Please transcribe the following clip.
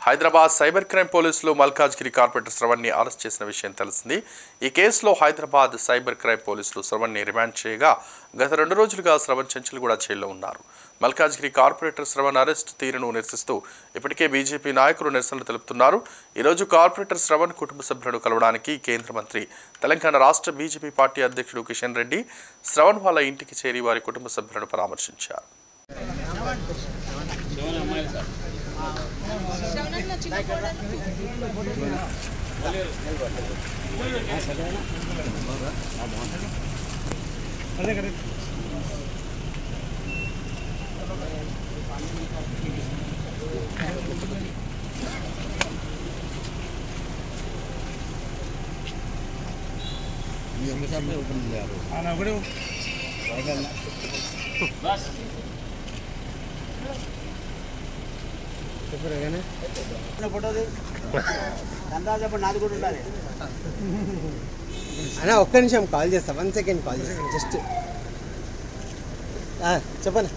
Hyderabad cyber crime పోలీసులు Malkajgiri corporator శ్రవణ్ని arrest చేసిన విషయం తెలిసింది. ఈ కేసులో హైదరాబాద్ సైబర్ క్రైమ్ పోలీసులు శ్రవణ్ని రిమాండ్ చేయగా గత 2 రోజులుగా శ్రవణ్ చెంచల్గూడ జైల్లో ఉన్నారు. మల్కాజ్గిరి కార్పొరేటర్ శ్రవణ్ అరెస్ట్ తీరును నిరసిస్తూ ఇప్పటికే బీజేపీ నాయకులు నిరసనలు తెలుపుతున్నారు. ఈరోజు కార్పొరేటర్ శ్రవణ్ కుటుంబ సభ్యులను కలవడానికి కేంద్ర మంత్రి, తెలంగాణ రాష్ట్ర బీజేపీ పార్టీ అధ్యక్షుడు కిషన్ రెడ్డి శ్రవణ్ వాళ్ళ ఇంటికి చేరి వారి కుటుంబ సభ్యులను పరామర్శించారు. అన్నా ఒక్క నిమిషం కాల్ చేస్తా, 1 సెకండ్ కాల్ చేస్తాను జస్ట్ చెప్పనా.